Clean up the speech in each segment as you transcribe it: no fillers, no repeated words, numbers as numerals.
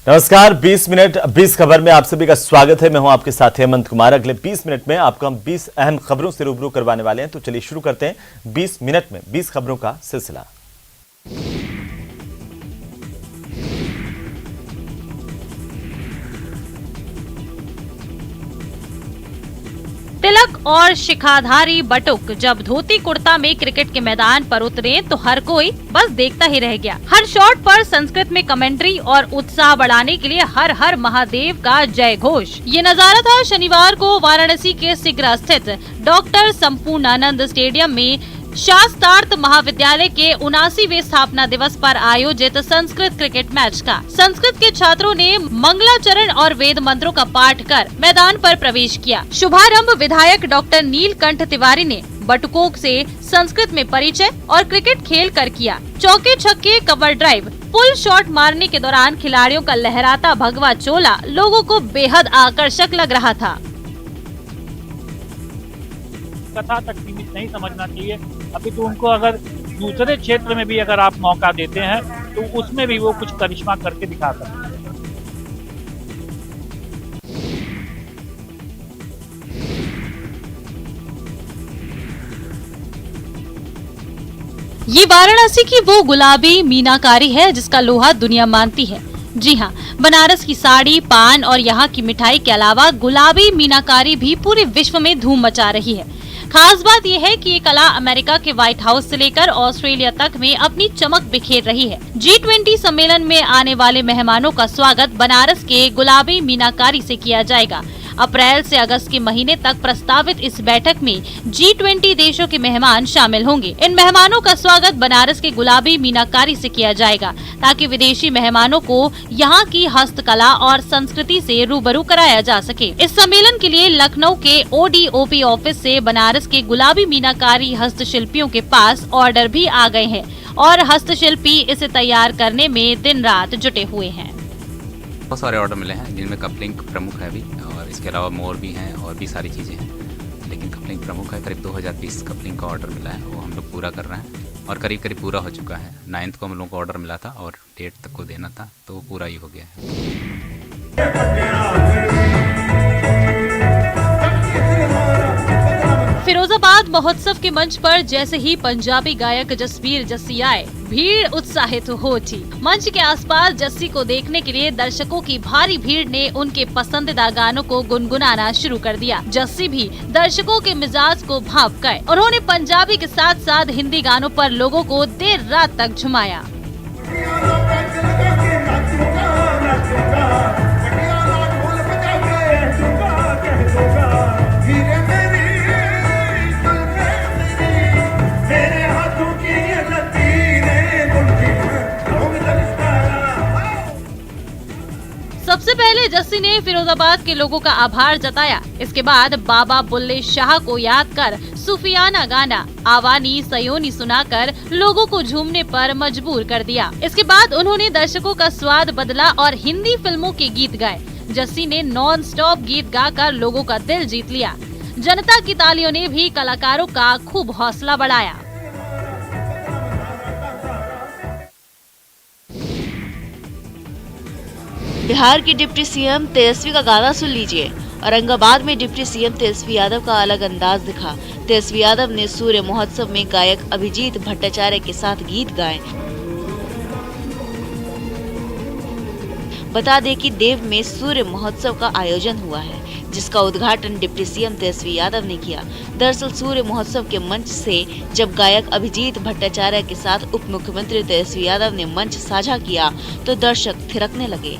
नमस्कार। 20 मिनट 20 खबर में आप सभी का स्वागत है। मैं हूं आपके साथ हेमंत कुमार। अगले 20 मिनट में आपको हम 20 अहम खबरों से रूबरू करवाने वाले हैं। तो चलिए शुरू करते हैं 20 मिनट में 20 खबरों का सिलसिला। तिलक और शिखाधारी बटुक जब धोती कुर्ता में क्रिकेट के मैदान पर उतरे तो हर कोई बस देखता ही रह गया। हर शॉट पर संस्कृत में कमेंट्री और उत्साह बढ़ाने के लिए हर हर महादेव का जय घोष। ये नजारा था शनिवार को वाराणसी के सिगरा स्थित डॉक्टर संपूर्णानंद स्टेडियम में शास्त्रार्थ महाविद्यालय के 79वें स्थापना दिवस पर आयोजित संस्कृत क्रिकेट मैच का। संस्कृत के छात्रों ने मंगलाचरण और वेद मंत्रों का पाठ कर मैदान पर प्रवेश किया। शुभारंभ विधायक डॉक्टर नीलकंठ तिवारी ने बटुकों से संस्कृत में परिचय और क्रिकेट खेल कर किया। चौके छक्के, कवर ड्राइव, पुल शॉट मारने के दौरान खिलाड़ियों का लहराता भगवा चोला लोगों को बेहद आकर्षक लग रहा था। कथा तक सीमित नहीं समझना चाहिए। अभी तो उनको अगर दूसरे क्षेत्र में भी अगर आप मौका देते हैं तो उसमें भी वो कुछ करिश्मा करके दिखा सकते हैं। ये वाराणसी की वो गुलाबी मीनाकारी है जिसका लोहा दुनिया मानती है। जी हाँ, बनारस की साड़ी, पान और यहाँ की मिठाई के अलावा गुलाबी मीनाकारी भी पूरे विश्व में धूम मचा रही है। खास बात यह है कि ये कला अमेरिका के व्हाइट हाउस से लेकर ऑस्ट्रेलिया तक में अपनी चमक बिखेर रही है। G20 सम्मेलन में आने वाले मेहमानों का स्वागत बनारस के गुलाबी मीनाकारी से किया जाएगा। अप्रैल से अगस्त के महीने तक प्रस्तावित इस बैठक में G20 देशों के मेहमान शामिल होंगे। इन मेहमानों का स्वागत बनारस के गुलाबी मीनाकारी से किया जाएगा ताकि विदेशी मेहमानों को यहाँ की हस्तकला और संस्कृति से रूबरू कराया जा सके। इस सम्मेलन के लिए लखनऊ के ODOP ऑफिस से बनारस के गुलाबी मीनाकारी हस्तशिल्पियों के पास ऑर्डर भी आ गए हैं और हस्तशिल्पी इसे तैयार करने में दिन रात जुटे हुए हैं। बहुत सारे ऑर्डर मिले हैं जिनमें कपलिंग प्रमुख है अभी, और इसके अलावा मोर भी हैं और भी सारी चीज़ें हैं, लेकिन कपलिंग प्रमुख है। करीब 2000 पीस कपलिंग का ऑर्डर मिला है, वो हम लोग पूरा कर रहे हैं और करीब करीब पूरा हो चुका है। 9 को हम लोग को ऑर्डर मिला था और 8 तक को देना था, तो वो पूरा ही हो गया है। फिरोजाबाद महोत्सव के मंच पर जैसे ही पंजाबी गायक जसबीर जस्सी आए, भीड़ उत्साहित हो उठी। मंच के आसपास जस्सी को देखने के लिए दर्शकों की भारी भीड़ ने उनके पसंदीदा गानों को गुनगुनाना शुरू कर दिया। जस्सी भी दर्शकों के मिजाज को भांप गए। उन्होंने पंजाबी के साथ साथ हिंदी गानों पर लोगों को देर रात तक झुमाया। सबसे पहले जस्सी ने फिरोजाबाद के लोगों का आभार जताया। इसके बाद बाबा बुल्ले शाह को याद कर सूफियाना गाना आवानी सयोनी सुनाकर लोगों को झूमने पर मजबूर कर दिया। इसके बाद उन्होंने दर्शकों का स्वाद बदला और हिंदी फिल्मों के गीत गाए। जस्सी ने नॉन स्टॉप गीत गाकर लोगों का दिल जीत लिया। जनता की तालियों ने भी कलाकारों का खूब हौसला बढ़ाया। बिहार की डिप्टी सीएम तेजस्वी का गाना सुन लीजिए। औरंगाबाद में डिप्टी सीएम तेजस्वी यादव का अलग अंदाज दिखा। तेजस्वी यादव ने सूर्य महोत्सव में गायक अभिजीत भट्टाचार्य के साथ गीत गाए। बता दें कि देव में सूर्य महोत्सव का आयोजन हुआ है, जिसका उद्घाटन डिप्टी सीएम तेजस्वी यादव ने किया। दरअसल सूर्य महोत्सव के मंच से जब गायक अभिजीत भट्टाचार्य के साथ उप मुख्यमंत्री तेजस्वी यादव ने मंच साझा किया तो दर्शक थिरकने लगे।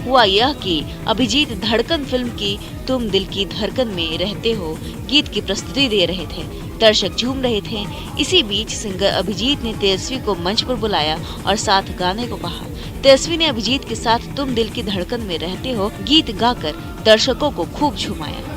हुआ यह कि अभिजीत धड़कन फिल्म की तुम दिल की धड़कन में रहते हो गीत की प्रस्तुति दे रहे थे। दर्शक झूम रहे थे। इसी बीच सिंगर अभिजीत ने तेजस्वी को मंच पर बुलाया और साथ गाने को कहा। तेजस्वी ने अभिजीत के साथ तुम दिल की धड़कन में रहते हो गीत गाकर दर्शकों को खूब झुमाया।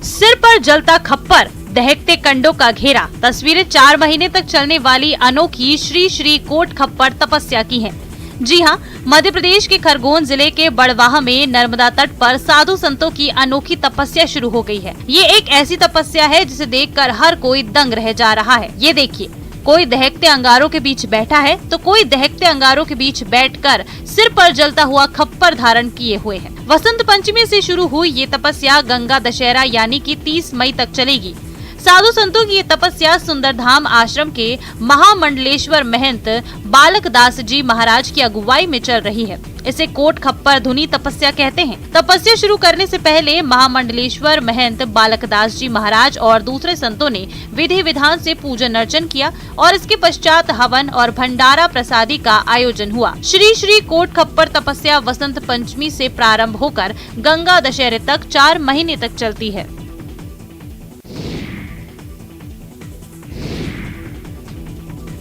सिर पर जलता खप्पर, दहकते कंडों का घेरा तस्वीरें 4 महीने तक चलने वाली अनोखी श्री श्री कोट खप्पर तपस्या की हैं। जी हां, मध्य प्रदेश के खरगोन जिले के बड़वाह में नर्मदा तट पर साधु संतों की अनोखी तपस्या शुरू हो गई है। ये एक ऐसी तपस्या है जिसे देखकर हर कोई दंग रह जा रहा है। ये देखिए, कोई दहकते अंगारों के बीच बैठा है तो कोई दहकते अंगारों के बीच बैठकर सिर पर जलता हुआ खप्पर धारण किए हुए है। वसंत पंचमी से शुरू हुई ये तपस्या गंगा दशहरा यानी कि 30 मई तक चलेगी। साधु संतों की ये तपस्या सुंदरधाम आश्रम के महामंडलेश्वर महंत बालक दास जी महाराज की अगुवाई में चल रही है। इसे कोट खप्पर धुनी तपस्या कहते हैं। तपस्या शुरू करने से पहले महामंडलेश्वर महंत बालक दास जी महाराज और दूसरे संतों ने विधि विधान से पूजन अर्चन किया और इसके पश्चात हवन और भंडारा प्रसादी का आयोजन हुआ। श्री श्री कोट खप्पर तपस्या वसंत पंचमी से प्रारंभ होकर गंगा दशहरे तक 4 महीने तक चलती है।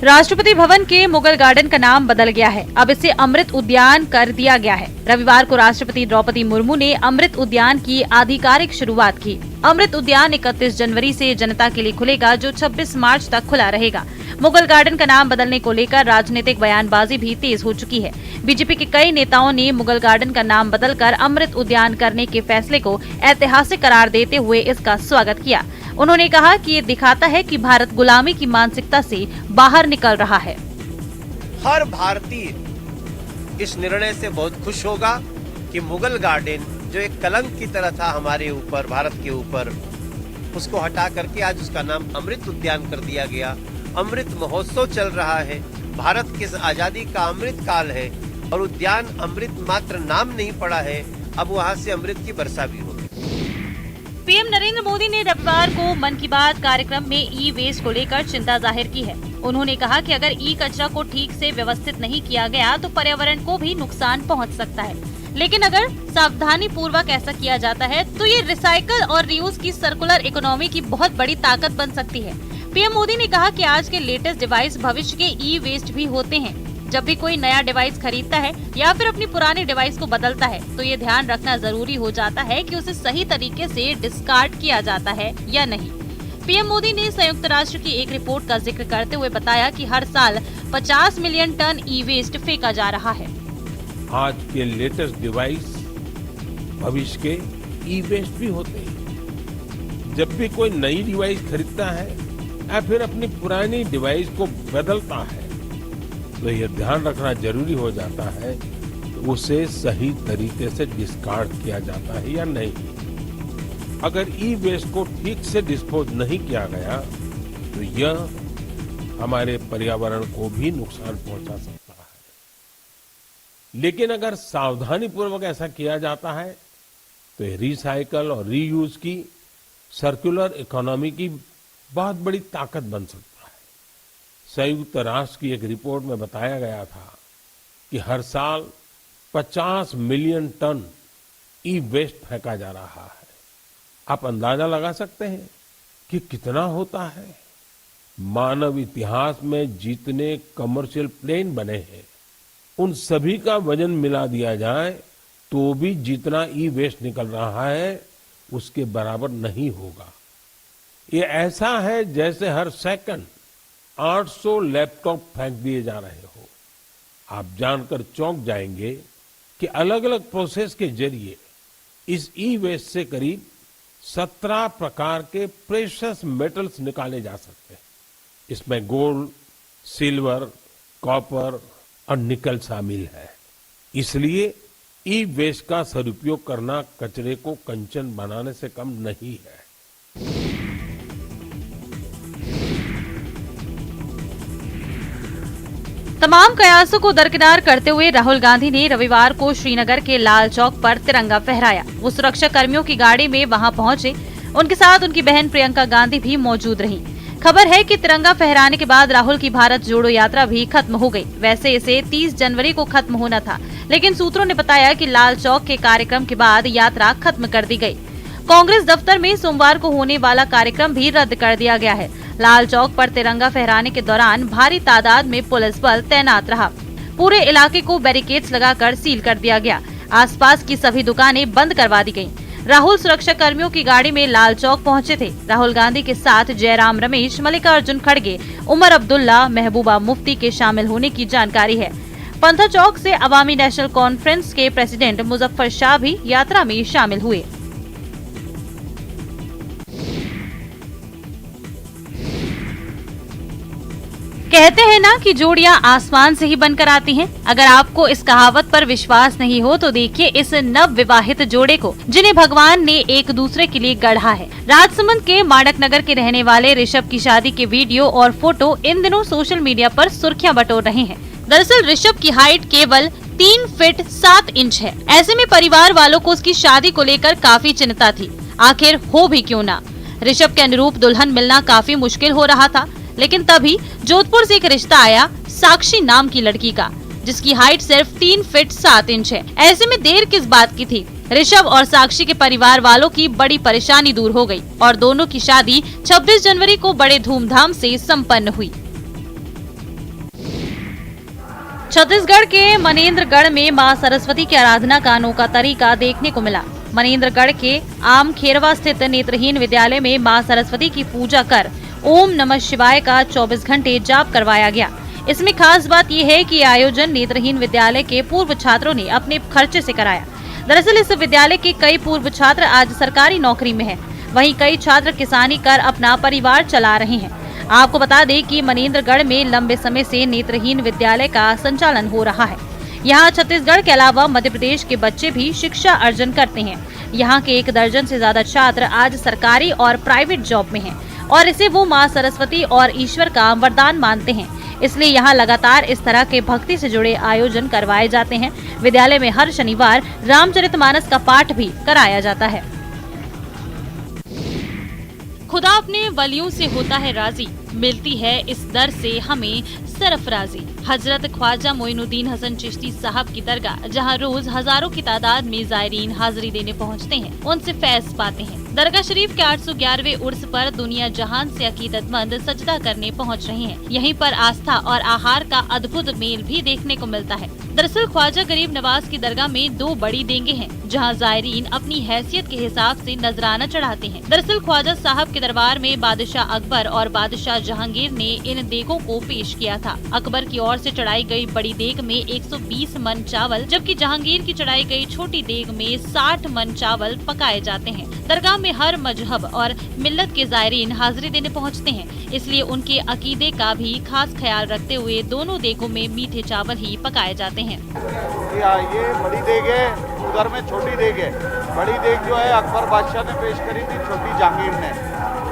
राष्ट्रपति भवन के मुगल गार्डन का नाम बदल गया है। अब इसे अमृत उद्यान कर दिया गया है। रविवार को राष्ट्रपति द्रौपदी मुर्मू ने अमृत उद्यान की आधिकारिक शुरुआत की। अमृत उद्यान 31 जनवरी से जनता के लिए खुलेगा, जो 26 मार्च तक खुला रहेगा। मुगल गार्डन का नाम बदलने को लेकर राजनीतिक बयानबाजी भी तेज हो चुकी है। बीजेपी के कई नेताओं ने मुगल गार्डन का नाम बदलकर अमृत उद्यान करने के फैसले को ऐतिहासिक करार देते हुए इसका स्वागत किया। उन्होंने कहा कि ये दिखाता है कि भारत गुलामी की मानसिकता से बाहर निकल रहा है। हर भारतीय इस निर्णय से बहुत खुश होगा कि मुगल गार्डन जो एक कलंक की तरह था हमारे ऊपर, भारत के ऊपर, उसको हटा करके आज उसका नाम अमृत उद्यान कर दिया गया। अमृत महोत्सव चल रहा है। भारत की आजादी का अमृत काल है और उद्यान अमृत मात्र नाम नहीं पड़ा है, अब वहाँ से अमृत की वर्षा भी होगी। पीएम नरेंद्र मोदी ने रविवार को मन की बात कार्यक्रम में ई वेस्ट को लेकर चिंता जाहिर की है। उन्होंने कहा कि अगर ई कचरा को ठीक से व्यवस्थित नहीं किया गया तो पर्यावरण को भी नुकसान पहुंच सकता है, लेकिन अगर सावधानी पूर्वक ऐसा किया जाता है तो ये रिसाइकल और रीयूज की सर्कुलर इकोनॉमी की बहुत बड़ी ताकत बन सकती है। पीएम मोदी ने कहा कि आज के लेटेस्ट डिवाइस भविष्य के ई वेस्ट भी होते हैं। जब भी कोई नया डिवाइस खरीदता है या फिर अपनी पुरानी डिवाइस को बदलता है तो ये ध्यान रखना जरूरी हो जाता है कि उसे सही तरीके से डिस्कार्ड किया जाता है या नहीं। पीएम मोदी ने संयुक्त राष्ट्र की एक रिपोर्ट का जिक्र करते हुए बताया कि हर साल 50 मिलियन टन ई वेस्ट फेंका जा रहा है। आज के लेटेस्ट डिवाइस भविष्य के ई वेस्ट भी होते हैं। जब भी कोई नई डिवाइस खरीदता है या फिर अपनी पुरानी डिवाइस को बदलता है तो यह ध्यान रखना जरूरी हो जाता है कि उसे सही तरीके से डिस्कार्ड किया जाता है या नहीं। अगर ई वेस्ट को ठीक से डिस्पोज नहीं किया गया तो यह हमारे पर्यावरण को भी नुकसान पहुंचा सकता है। लेकिन अगर सावधानी पूर्वक ऐसा किया जाता है तो ये रिसाइकल और रीयूज की सर्कुलर इकोनॉमी की बहुत बड़ी ताकत बन सकता है। संयुक्त राष्ट्र की एक रिपोर्ट में बताया गया था कि हर साल 50 मिलियन टन ई वेस्ट फेंका जा रहा है। आप अंदाजा लगा सकते हैं कि कितना होता है। मानव इतिहास में जितने कमर्शियल प्लेन बने हैं उन सभी का वजन मिला दिया जाए तो भी जितना ई वेस्ट निकल रहा है उसके बराबर नहीं होगा। ये ऐसा है जैसे हर सेकंड 800 लैपटॉप फेंक दिए जा रहे हो। आप जानकर चौंक जाएंगे कि अलग अलग प्रोसेस के जरिए इस ई वेस्ट से करीब 17 प्रकार के प्रेशियस मेटल्स निकाले जा सकते हैं। इसमें गोल्ड, सिल्वर, कॉपर और निकल शामिल है। इसलिए ई वेस्ट का सदुपयोग करना कचरे को कंचन बनाने से कम नहीं है। तमाम कयासों को दरकिनार करते हुए राहुल गांधी ने रविवार को श्रीनगर के लाल चौक पर तिरंगा फहराया। वो सुरक्षा कर्मियों की गाड़ी में वहां पहुंचे। उनके साथ उनकी बहन प्रियंका गांधी भी मौजूद रहीं। खबर है कि तिरंगा फहराने के बाद राहुल की भारत जोड़ो यात्रा भी खत्म हो गई। वैसे इसे 30 जनवरी को खत्म होना था, लेकिन सूत्रों ने बताया कि लाल चौक के कार्यक्रम के बाद यात्रा खत्म कर दी गई। कांग्रेस दफ्तर में सोमवार को होने वाला कार्यक्रम भी रद्द कर दिया गया है। लाल चौक पर तिरंगा फहराने के दौरान भारी तादाद में पुलिस बल तैनात रहा। पूरे इलाके को बैरिकेड्स लगाकर सील कर दिया गया। आसपास की सभी दुकानें बंद करवा दी गयी। राहुल सुरक्षा कर्मियों की गाड़ी में लाल चौक पहुंचे थे। राहुल गांधी के साथ जयराम रमेश, मल्लिकार्जुन खड़गे, उमर अब्दुल्ला, महबूबा मुफ्ती के शामिल होने की जानकारी है। पंथा चौक से अवामी नेशनल कॉन्फ्रेंस के प्रेसिडेंट मुजफ्फर शाह भी यात्रा में शामिल हुए। कहते हैं ना कि जोड़ियां आसमान से ही बनकर आती हैं। अगर आपको इस कहावत पर विश्वास नहीं हो तो देखिए इस नव विवाहित जोड़े को, जिन्हें भगवान ने एक दूसरे के लिए गढ़ा है। राजसमंद के माणक नगर के रहने वाले ऋषभ की शादी के वीडियो और फोटो इन दिनों सोशल मीडिया पर सुर्खियां बटोर रहे हैं। दरअसल ऋषभ की हाइट केवल 3 फीट 7 इंच है। ऐसे में परिवार वालों को उसकी शादी को लेकर काफी चिंता थी। आखिर हो भी क्यों ना, ऋषभ के अनुरूप दुल्हन मिलना काफी मुश्किल हो रहा था। लेकिन तभी जोधपुर से एक रिश्ता आया साक्षी नाम की लड़की का, जिसकी हाइट सिर्फ 3 फीट 7 इंच है। ऐसे में देर किस बात की थी। ऋषभ और साक्षी के परिवार वालों की बड़ी परेशानी दूर हो गई और दोनों की शादी 26 जनवरी को बड़े धूमधाम से संपन्न हुई। छत्तीसगढ़ के मनेन्द्रगढ़ में मां सरस्वती की आराधना का अनोखा तरीका देखने को मिला। मनेन्द्रगढ़ के आम खेरवा स्थित नेत्रहीन विद्यालय में मां सरस्वती की पूजा कर ओम नमः शिवाय का 24 घंटे जाप करवाया गया। इसमें खास बात यह है कि आयोजन नेत्रहीन विद्यालय के पूर्व छात्रों ने अपने खर्चे से कराया। दरअसल इस विद्यालय के कई पूर्व छात्र आज सरकारी नौकरी में हैं। वहीं कई छात्र किसानी कर अपना परिवार चला रहे हैं। आपको बता दें कि मनेन्द्रगढ़ में लंबे समय से नेत्रहीन विद्यालय का संचालन हो रहा है। यहाँ छत्तीसगढ़ के अलावा मध्य प्रदेश के बच्चे भी शिक्षा अर्जन करते हैं। यहाँ के 1 दर्जन से ज्यादा छात्र आज सरकारी और प्राइवेट जॉब में हैं और इसे वो मां सरस्वती और ईश्वर का वरदान मानते हैं। इसलिए यहाँ लगातार इस तरह के भक्ति से जुड़े आयोजन करवाए जाते हैं। विद्यालय में हर शनिवार रामचरितमानस का पाठ भी कराया जाता है। खुदा अपने वलियों से होता है राजी, मिलती है इस दर से हमें सरफराजी। हजरत ख्वाजा मोइनुद्दीन हसन चिश्ती साहब की दरगाह, जहां रोज हजारों की तादाद में जायरीन हाजिरी देने पहुंचते हैं, उनसे फैज पाते हैं। दरगाह शरीफ के 811वें उर्स पर दुनिया जहान से अकीदतमंद सजदा करने पहुंच रहे हैं। यहीं पर आस्था और आहार का अद्भुत मेल भी देखने को मिलता है। दरअसल ख्वाजा गरीब नवाज की दरगाह में 2 बड़ी देंगे हैं, जहां जायरीन अपनी हैसियत के हिसाब से नजराना चढ़ाते हैं। दरअसल ख्वाजा साहब के दरबार में बादशाह अकबर और बादशाह जहांगीर ने इन देगों को पेश किया था। अकबर की ओर से चढ़ाई गई बड़ी देग में 120 मन चावल, जबकि जहांगीर की चढ़ाई गई छोटी देग में 60 मन चावल पकाए जाते हैं। दरगाह में हर मजहब और मिल्लत के जायरीन हाजिरी देने पहुंचते हैं, इसलिए उनके अकीदे का भी खास ख्याल रखते हुए दोनों देगों में मीठे चावल ही पकाए जाते हैं। ये बड़ी देग है, उधर में छोटी देग है। बड़ी देग जो है अकबर बादशाह ने पेश करी थी, छोटी जहांगीर ने।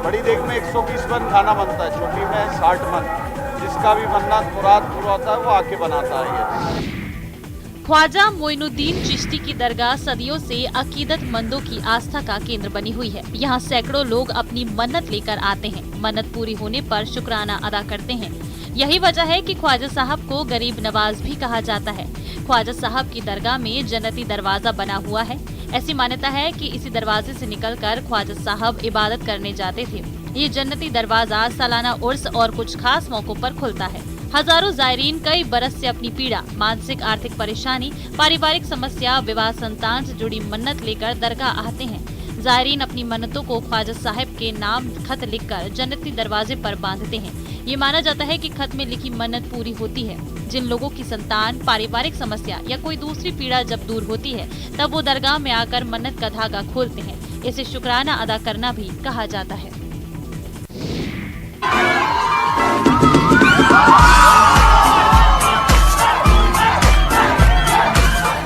बड़ी देग में 120 मन खाना बनता है, छोटी में 60 मन। जिसका भी मन्नत मुराद पूरा होता है वो आके बनाता है। ये ख्वाजा मोइनुद्दीन चिश्ती की दरगाह सदियों से अकीदतमंदों की आस्था का केंद्र बनी हुई है। यहाँ सैकड़ों लोग अपनी मन्नत लेकर आते हैं। मन्नत पूरी होने पर शुक्राना अदा करते हैं। यही वजह है कि ख्वाजा साहब को गरीब नवाज भी कहा जाता है। ख्वाजा साहब की दरगाह में जन्नती दरवाजा बना हुआ है। ऐसी मान्यता है कि इसी दरवाजे से निकलकर ख्वाजा साहब इबादत करने जाते थे। ये जन्नती दरवाजा सालाना उर्स और कुछ खास मौकों पर खुलता है। हजारों जायरीन कई बरस से अपनी पीड़ा, मानसिक आर्थिक परेशानी, पारिवारिक समस्या, विवाह, संतान से जुड़ी मन्नत लेकर दरगाह आते हैं। जायरीन अपनी मन्नतों को ख्वाजा साहब के नाम खत लिखकर जन्नती दरवाजे पर बांधते हैं। ये माना जाता है कि खत में लिखी मन्नत पूरी होती है। जिन लोगों की संतान, पारिवारिक समस्या या कोई दूसरी पीड़ा जब दूर होती है, तब वो दरगाह में आकर मन्नत का धागा खोलते हैं। इसे शुक्राना अदा करना भी कहा जाता है।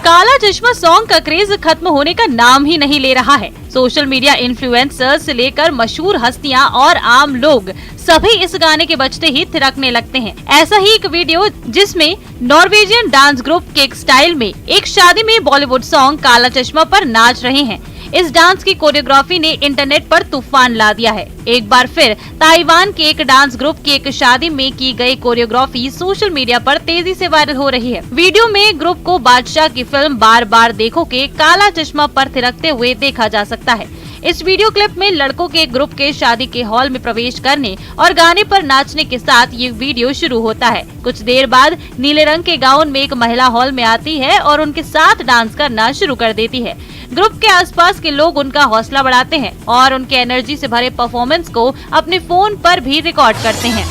काला चश्मा सॉन्ग का क्रेज खत्म होने का नाम ही नहीं ले रहा है। सोशल मीडिया इन्फ्लुएंसर्स से लेकर मशहूर हस्तियां और आम लोग सभी इस गाने के बजते ही थिरकने लगते हैं। ऐसा ही एक वीडियो जिसमें Norwegian dance group cake style में एक शादी में बॉलीवुड सॉन्ग काला चश्मा पर नाच रहे हैं। इस डांस की कोरियोग्राफी ने इंटरनेट पर तूफान ला दिया है। एक बार फिर ताइवान के एक डांस ग्रुप की एक शादी में की गई कोरियोग्राफी सोशल मीडिया पर तेजी से वायरल हो रही है। वीडियो में ग्रुप को बादशाह की फिल्म बार बार देखो के काला चश्मा पर थिरकते हुए देखा जा सकता है। इस वीडियो क्लिप में लड़कों के ग्रुप के शादी के हॉल में प्रवेश करने और गाने पर नाचने के साथ ये वीडियो शुरू होता है। कुछ देर बाद नीले रंग के गाउन में एक महिला हॉल में आती है और उनके साथ डांस करना शुरू कर देती है। ग्रुप के आसपास के लोग उनका हौसला बढ़ाते हैं और उनके एनर्जी से भरे परफॉर्मेंस को अपने फोन पर भी रिकॉर्ड करते हैं।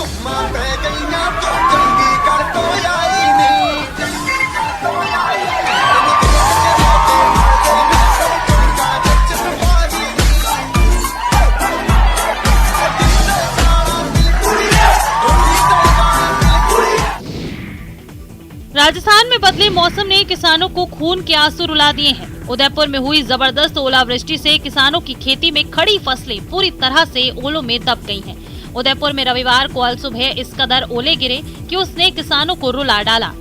राजस्थान में बदले मौसम ने किसानों को खून के आंसू रुला दिए हैं। उदयपुर में हुई जबरदस्त ओलावृष्टि से किसानों की खेती में खड़ी फसलें पूरी तरह से ओलों में दब गई हैं। उदयपुर में रविवार को अल सुबह इस कदर ओले गिरे कि उसने किसानों को रुला डाला।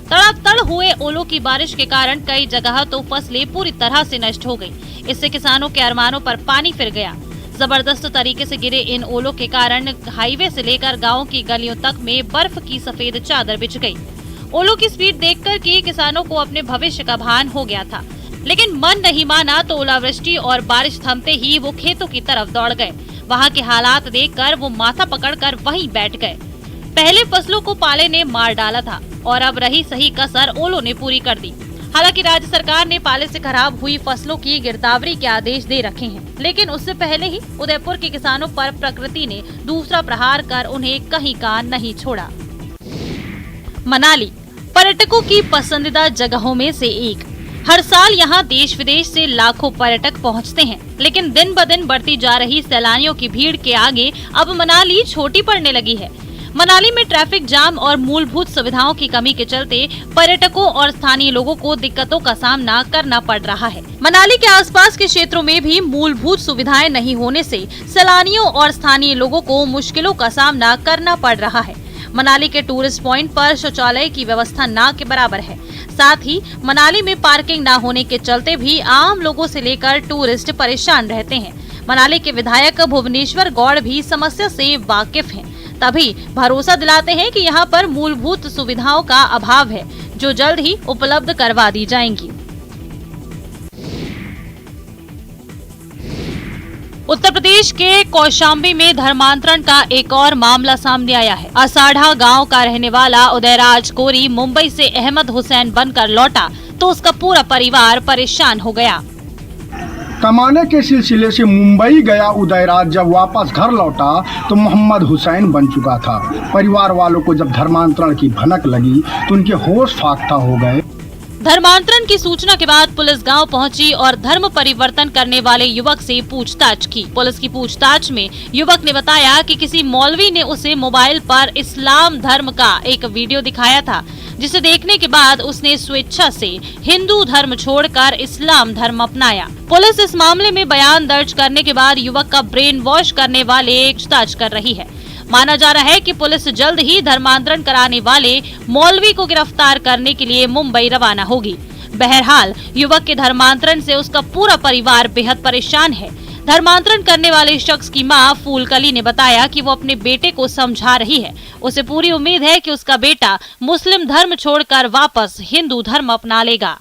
तड़ातड़ हुए ओलों की बारिश के कारण कई जगह तो फसलें पूरी तरह से नष्ट हो गई। इससे किसानों के अरमानों पर पानी फिर गया। जबरदस्त तरीके से गिरे इन ओलों के कारण हाईवे से लेकर गाँव की गलियों तक में बर्फ की सफेद चादर बिछ गयी। ओलों की स्पीड देखकर के किसानों को अपने भविष्य का भान हो गया था, लेकिन मन नहीं माना तो ओलावृष्टि और बारिश थमते ही वो खेतों की तरफ दौड़ गए। वहाँ के हालात देखकर वो माथा पकड़कर वहीं बैठ गए। पहले फसलों को पाले ने मार डाला था और अब रही सही कसर ओलों ने पूरी कर दी। हालांकि राज्य सरकार ने पाले से खराब हुई फसलों की गिरदावरी के आदेश दे रखे हैं, लेकिन उससे पहले ही उदयपुर के किसानों पर प्रकृति ने दूसरा प्रहार कर उन्हें कहीं का नहीं छोड़ा। मनाली पर्यटकों की पसंदीदा जगहों में से एक। हर साल यहाँ देश विदेश से लाखों पर्यटक पहुँचते हैं, लेकिन दिन ब दिन बढ़ती जा रही सैलानियों की भीड़ के आगे अब मनाली छोटी पड़ने लगी है। मनाली में ट्रैफिक जाम और मूलभूत सुविधाओं की कमी के चलते पर्यटकों और स्थानीय लोगों को दिक्कतों का सामना करना पड़ रहा है। मनाली के आसपास के क्षेत्रों में भी मूलभूत सुविधाएं नहीं होने से सैलानियों और स्थानीय लोगों को मुश्किलों का सामना करना पड़ रहा है। मनाली के टूरिस्ट पॉइंट पर शौचालय की व्यवस्था ना के बराबर है। साथ ही मनाली में पार्किंग ना होने के चलते भी आम लोगों से लेकर टूरिस्ट परेशान रहते हैं। मनाली के विधायक भुवनेश्वर गौड़ भी समस्या से वाकिफ हैं, तभी भरोसा दिलाते हैं कि यहाँ पर मूलभूत सुविधाओं का अभाव है, जो जल्द ही उपलब्ध करवा दी जाएंगी। उत्तर प्रदेश के कौशाम्बी में धर्मांतरण का एक और मामला सामने आया है। असाढ़ा गांव का रहने वाला उदयराज कोरी मुंबई से अहमद हुसैन बनकर लौटा तो उसका पूरा परिवार परेशान हो गया। कमाने के सिलसिले से मुंबई गया उदयराज जब वापस घर लौटा तो मोहम्मद हुसैन बन चुका था। परिवार वालों को जब धर्मांतरण की भनक लगी तो उनके होश फाख्ता हो गए। धर्मांतरण की सूचना के बाद पुलिस गांव पहुंची और धर्म परिवर्तन करने वाले युवक से पूछताछ की। पुलिस की पूछताछ में युवक ने बताया कि किसी मौलवी ने उसे मोबाइल पर इस्लाम धर्म का एक वीडियो दिखाया था, जिसे देखने के बाद उसने स्वेच्छा से हिंदू धर्म छोड़कर इस्लाम धर्म अपनाया। पुलिस इस मामले में बयान दर्ज करने के बाद युवक का ब्रेन वॉश करने वाले पूछताछ कर रही है। माना जा रहा है कि पुलिस जल्द ही धर्मांतरण कराने वाले मौलवी को गिरफ्तार करने के लिए मुंबई रवाना होगी। बहरहाल युवक के धर्मांतरण से उसका पूरा परिवार बेहद परेशान है। धर्मांतरण करने वाले शख्स की मां फूलकली ने बताया कि वो अपने बेटे को समझा रही है। उसे पूरी उम्मीद है कि उसका बेटा मुस्लिम धर्म छोड़कर वापस हिंदू धर्म अपना लेगा।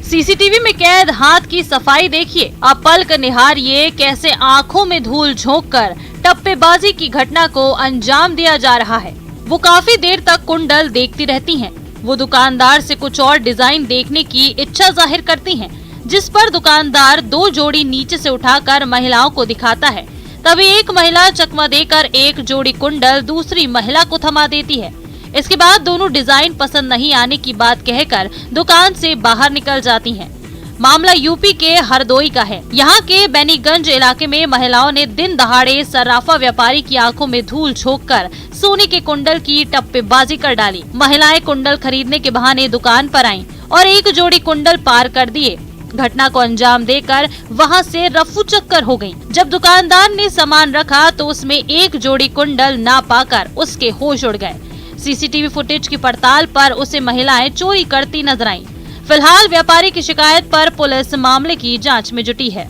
सीसीटीवी में कैद हाथ की सफाई देखिए। अब पलक निहारिए कैसे आंखों में धूल झोंककर टप्पेबाजी की घटना को अंजाम दिया जा रहा है। वो काफी देर तक कुंडल देखती रहती हैं। वो दुकानदार से कुछ और डिजाइन देखने की इच्छा जाहिर करती हैं, जिस पर दुकानदार 2 जोड़ी नीचे से उठाकर महिलाओं को दिखाता है। तभी एक महिला चकमा देकर एक जोड़ी कुंडल दूसरी महिला को थमा देती है। इसके बाद दोनों डिजाइन पसंद नहीं आने की बात कहकर दुकान से बाहर निकल जाती हैं। मामला यूपी के हरदोई का है। यहाँ के बैनीगंज इलाके में महिलाओं ने दिन दहाड़े सर्राफा व्यापारी की आंखों में धूल झोंककर सोने के कुंडल की टप्पेबाजी कर डाली। महिलाएं कुंडल खरीदने के बहाने दुकान पर आईं और एक जोड़ी कुंडल पार कर दिए। घटना को अंजाम देकर वहां से रफू चक्कर हो गयी। जब दुकानदार ने सामान रखा तो उसमें एक जोड़ी कुंडल ना पाकर उसके होश उड़ गए। सीसीटीवी फुटेज की पड़ताल पर उसे महिलाएं चोरी करती नजर आईं। फिलहाल व्यापारी की शिकायत पर पुलिस मामले की जांच में जुटी है।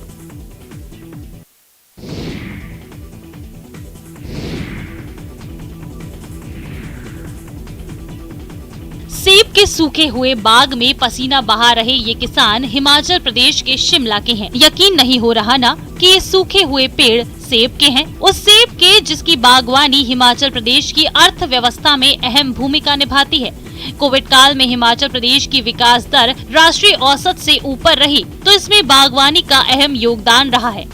सेब के सूखे हुए बाग में पसीना बहा रहे ये किसान हिमाचल प्रदेश के शिमला के हैं। यकीन नहीं हो रहा ना कि ये सूखे हुए पेड़ सेब के हैं। उस सेब के जिसकी बागवानी हिमाचल प्रदेश की अर्थव्यवस्था में अहम भूमिका निभाती है। कोविड काल में हिमाचल प्रदेश की विकास दर राष्ट्रीय औसत से ऊपर रही तो इसमें बागवानी का अहम योगदान रहा है।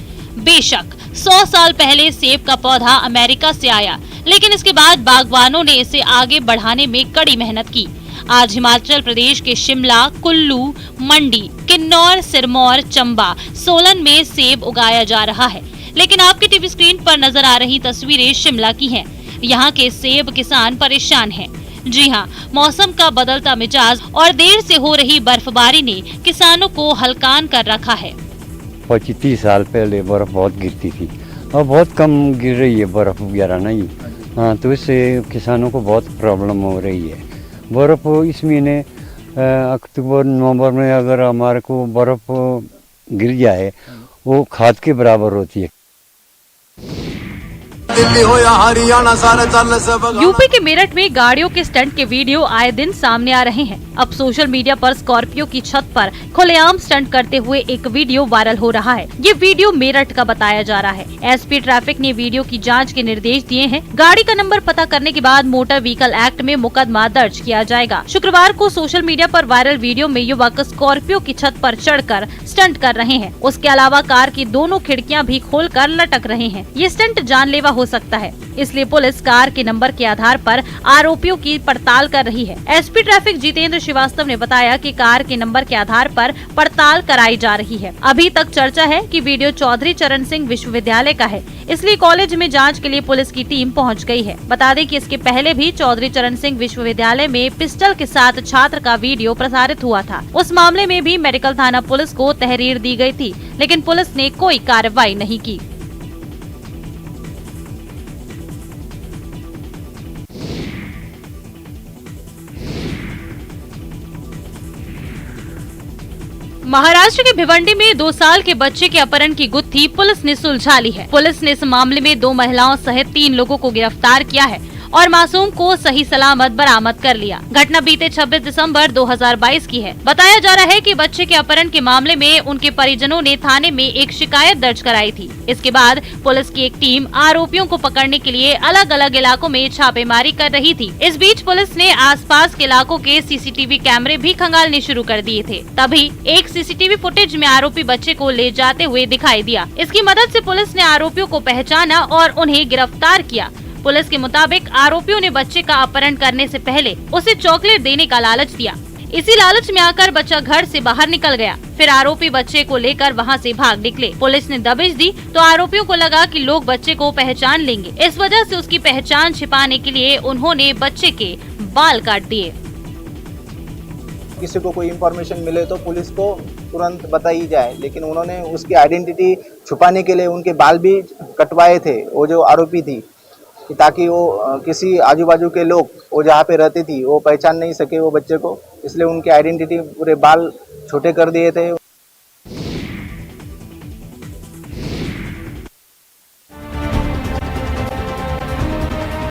बेशक 100 साल पहले सेब का पौधा अमेरिका से आया, लेकिन इसके बाद बागवानों ने इसे आगे बढ़ाने में कड़ी मेहनत की। आज हिमाचल प्रदेश के शिमला, कुल्लू, मंडी, किन्नौर, सिरमौर, चंबा, सोलन में सेब उगाया जा रहा है। लेकिन आपके टीवी स्क्रीन पर नजर आ रही तस्वीरें शिमला की हैं। यहाँ के सेब किसान परेशान हैं। जी हाँ, मौसम का बदलता मिजाज और देर से हो रही बर्फबारी ने किसानों को हलकान कर रखा है। 25 साल पहले बर्फ बहुत गिरती थी और बहुत कम गिर रही है बर्फ वगैरह नहीं। हाँ, तो इससे किसानों को बहुत प्रॉब्लम हो रही है। बर्फ इस महीने अक्टूबर नवंबर में अगर हमारे को बर्फ गिर जाए वो खाद के बराबर होती है। यूपी के मेरठ में गाड़ियों के स्टंट के वीडियो आए दिन सामने आ रहे हैं। अब सोशल मीडिया पर स्कॉर्पियो की छत पर खुलेआम स्टंट करते हुए एक वीडियो वायरल हो रहा है। ये वीडियो मेरठ का बताया जा रहा है। एसपी ट्रैफिक ने वीडियो की जांच के निर्देश दिए हैं। गाड़ी का नंबर पता करने के बाद मोटर व्हीकल एक्ट में मुकदमा दर्ज किया जाएगा। शुक्रवार को सोशल मीडिया पर वायरल वीडियो में युवक स्कॉर्पियो की छत पर चढ़कर स्टंट कर रहे हैं। उसके अलावा कार की दोनों खिड़कियां भी खोलकर लटक रहे हैं। ये स्टंट जानलेवा हो सकता है, इसलिए पुलिस कार के नंबर के आधार पर आरोपियों की पड़ताल कर रही है। एसपी ट्रैफिक जितेंद्र श्रीवास्तव ने बताया कि कार के नंबर के आधार पर पड़ताल कराई जा रही है। अभी तक चर्चा है कि वीडियो चौधरी चरण सिंह विश्वविद्यालय का है, इसलिए कॉलेज में जांच के लिए पुलिस की टीम पहुंच गई है। बता दें कि इसके पहले भी चौधरी चरण सिंह विश्वविद्यालय में पिस्टल के साथ छात्र का वीडियो प्रसारित हुआ था। उस मामले में भी मेडिकल थाना पुलिस को तहरीर दी गई थी, लेकिन पुलिस ने कोई कार्रवाई नहीं की। महाराष्ट्र के भिवंडी में 2 साल के बच्चे के अपहरण की गुत्थी पुलिस ने सुलझा ली है। पुलिस ने इस मामले में 2 महिलाओं सहित 3 लोगों को गिरफ्तार किया है और मासूम को सही सलामत बरामद कर लिया। घटना बीते 26 दिसंबर 2022 की है। बताया जा रहा है कि बच्चे के अपहरण के मामले में उनके परिजनों ने थाने में एक शिकायत दर्ज कराई थी। इसके बाद पुलिस की एक टीम आरोपियों को पकड़ने के लिए अलग अलग इलाकों में छापेमारी कर रही थी। इस बीच पुलिस ने आसपास के इलाकों के सीसीटीवी कैमरे भी खंगालने शुरू कर दिए थे। तभी एक सीसीटीवी फुटेज में आरोपी बच्चे को ले जाते हुए दिखाई दिया। इसकी मदद से पुलिस ने आरोपियों को पहचाना और उन्हें गिरफ्तार किया। पुलिस के मुताबिक आरोपियों ने बच्चे का अपहरण करने से पहले उसे चॉकलेट देने का लालच दिया। इसी लालच में आकर बच्चा घर से बाहर निकल गया। फिर आरोपी बच्चे को लेकर वहां से भाग निकले। पुलिस ने दबिश दी तो आरोपियों को लगा कि लोग बच्चे को पहचान लेंगे। इस वजह से उसकी पहचान छिपाने के लिए उन्होंने बच्चे के बाल काट दिए। किसी को कोई इन्फॉर्मेशन मिले तो पुलिस को तुरंत बताई जाए, लेकिन उन्होंने उसकी आइडेंटिटी छुपाने के लिए उनके बाल भी कटवाए थे, वो जो आरोपी थी, ताकि वो किसी आजू बाजू के लोग वो जहाँ पे रहती थी वो पहचान नहीं सके वो बच्चे को, इसलिए उनकी आइडेंटिटी पूरे बाल छोटे कर दिए थे।